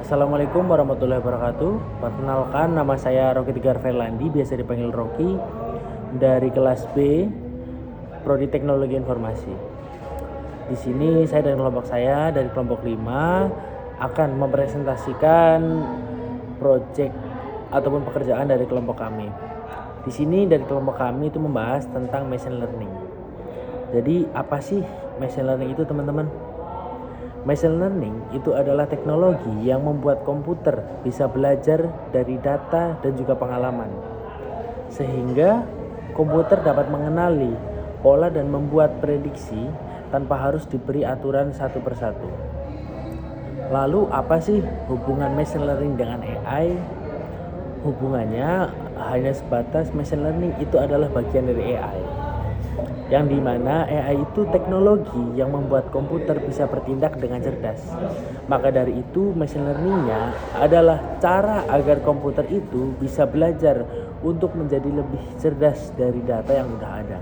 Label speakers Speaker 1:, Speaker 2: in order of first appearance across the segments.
Speaker 1: Assalamualaikum warahmatullahi wabarakatuh. Perkenalkan, nama saya Rocky Tigar Ferlandi, biasa dipanggil Rocky, dari kelas B, Prodi Teknologi Informasi. Di sini saya dan kelompok saya dari kelompok 5 akan mempresentasikan proyek ataupun pekerjaan dari kelompok kami. Di sini dari kelompok kami itu membahas tentang machine learning. Jadi apa sih machine learning itu, teman-teman? Machine learning itu adalah teknologi yang membuat komputer bisa belajar dari data dan juga pengalaman, sehingga komputer dapat mengenali pola dan membuat prediksi tanpa harus diberi aturan satu persatu. Lalu apa sih hubungan machine learning dengan AI? Hubungannya hanya sebatas machine learning itu adalah bagian dari AI, yang dimana AI itu teknologi yang membuat komputer bisa bertindak dengan cerdas. Maka dari itu machine learningnya adalah cara agar komputer itu bisa belajar untuk menjadi lebih cerdas dari data yang sudah ada.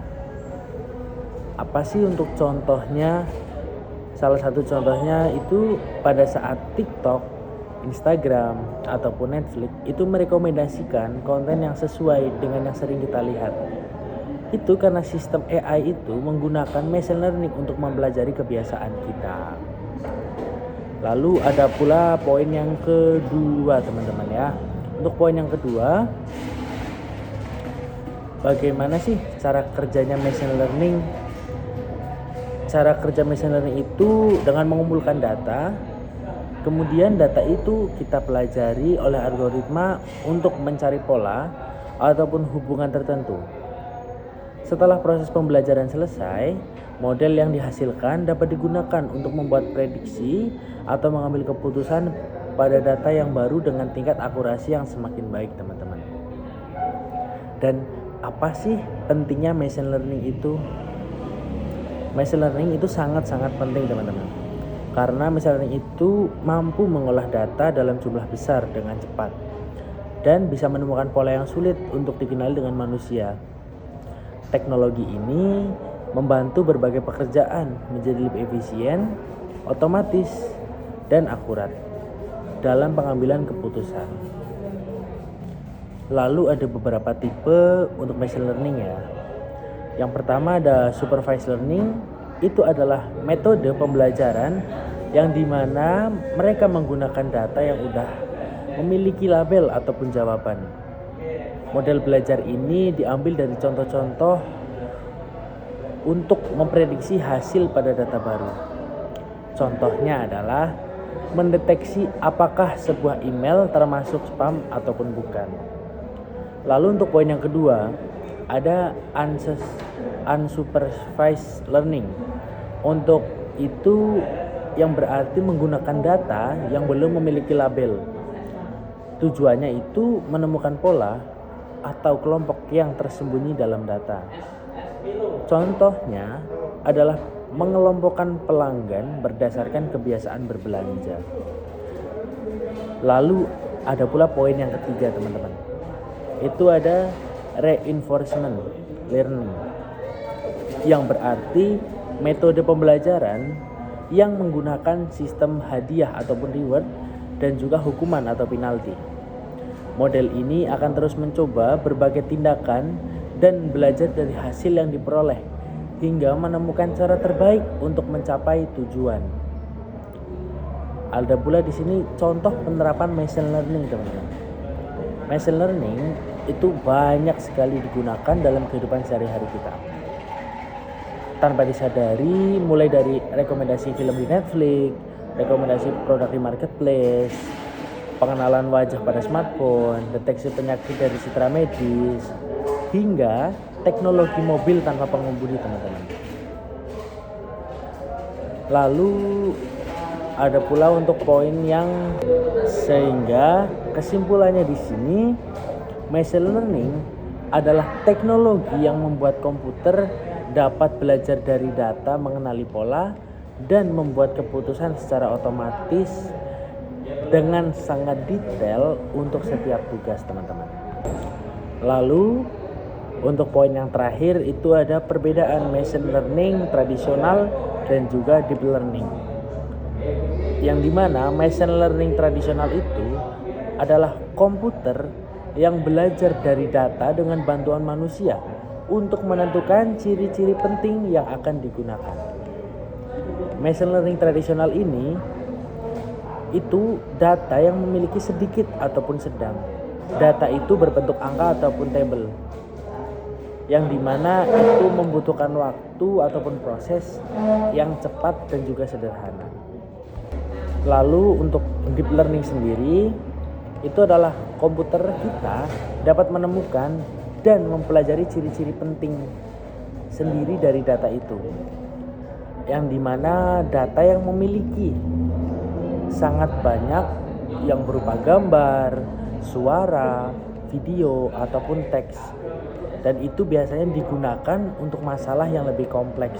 Speaker 1: Apa sih untuk contohnya? Salah satu contohnya itu pada saat TikTok, Instagram, ataupun Netflix itu merekomendasikan konten yang sesuai dengan yang sering kita lihat. Itu karena sistem AI itu menggunakan machine learning untuk mempelajari kebiasaan kita. Lalu ada pula poin yang kedua, teman-teman ya. Untuk poin yang kedua, bagaimana sih cara kerjanya machine learning? Cara kerja machine learning itu dengan mengumpulkan data, kemudian data itu kita pelajari oleh algoritma untuk mencari pola ataupun hubungan tertentu. Setelah proses pembelajaran selesai, model yang dihasilkan dapat digunakan untuk membuat prediksi atau mengambil keputusan pada data yang baru dengan tingkat akurasi yang semakin baik, teman-teman. Dan apa sih pentingnya machine learning itu? Machine learning itu sangat-sangat penting, teman-teman. Karena machine learning itu mampu mengolah data dalam jumlah besar dengan cepat dan bisa menemukan pola yang sulit untuk dikenali dengan manusia. Teknologi ini membantu berbagai pekerjaan menjadi lebih efisien, otomatis, dan akurat dalam pengambilan keputusan. Lalu ada beberapa tipe untuk machine learning ya. Yang pertama ada supervised learning. Itu adalah metode pembelajaran yang dimana mereka menggunakan data yang sudah memiliki label ataupun jawaban. Model belajar ini diambil dari contoh-contoh untuk memprediksi hasil pada data baru. Contohnya adalah mendeteksi apakah sebuah email termasuk spam ataupun bukan. Lalu untuk poin yang kedua, ada unsupervised learning. Untuk itu yang berarti menggunakan data yang belum memiliki label. Tujuannya itu menemukan pola atau kelompok yang tersembunyi dalam data. Contohnya adalah mengelompokkan pelanggan berdasarkan kebiasaan berbelanja. Lalu ada pula poin yang ketiga, teman-teman. Itu ada reinforcement learning, yang berarti metode pembelajaran yang menggunakan sistem hadiah ataupun reward dan juga hukuman atau penalti. Model ini akan terus mencoba berbagai tindakan dan belajar dari hasil yang diperoleh hingga menemukan cara terbaik untuk mencapai tujuan. Ada pula di sini contoh penerapan machine learning, teman-teman. Machine learning itu banyak sekali digunakan dalam kehidupan sehari-hari kita. Tanpa disadari, mulai dari rekomendasi film di Netflix, rekomendasi produk di marketplace, pengenalan wajah pada smartphone, deteksi penyakit dari citra medis, hingga teknologi mobil tanpa pengemudi, teman-teman. Lalu ada pula untuk poin yang sehingga kesimpulannya di sini machine learning adalah teknologi yang membuat komputer dapat belajar dari data, mengenali pola, dan membuat keputusan secara otomatis dengan sangat detail untuk setiap tugas, teman-teman. Lalu untuk poin yang terakhir itu ada perbedaan machine learning tradisional dan juga deep learning. Yang dimana machine learning tradisional itu adalah komputer yang belajar dari data dengan bantuan manusia untuk menentukan ciri-ciri penting yang akan digunakan. Machine learning tradisional ini itu data yang memiliki sedikit ataupun sedang. Data itu berbentuk angka ataupun tabel, yang dimana itu membutuhkan waktu ataupun proses yang cepat dan juga sederhana. Lalu untuk deep learning sendiri, itu adalah komputer kita dapat menemukan dan mempelajari ciri-ciri penting sendiri dari data itu, yang dimana data yang memiliki sangat banyak yang berupa gambar, suara, video, ataupun teks. Dan itu biasanya digunakan untuk masalah yang lebih kompleks.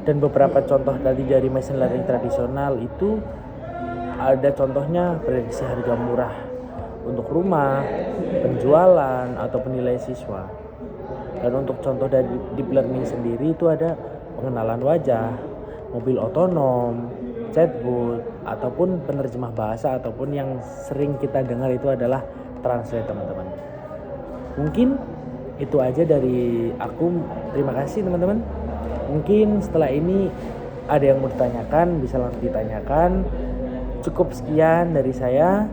Speaker 1: Dan beberapa contoh tadi dari machine learning tradisional itu ada contohnya prediksi harga murah untuk rumah, penjualan, ataupun nilai siswa. Dan untuk contoh dari deep learning sendiri itu ada pengenalan wajah, mobil otonom, chatbot, ataupun penerjemah bahasa, ataupun yang sering kita dengar itu adalah translate, teman-teman. Mungkin itu aja dari aku. Terima kasih, teman-teman. Mungkin setelah ini ada yang mau ditanyakan, bisa langsung ditanyakan. Cukup sekian dari saya.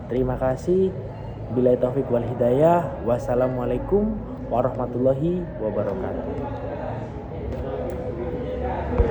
Speaker 1: Terima kasih. Billahi taufik wal hidayah. Wassalamualaikum warahmatullahi wabarakatuh.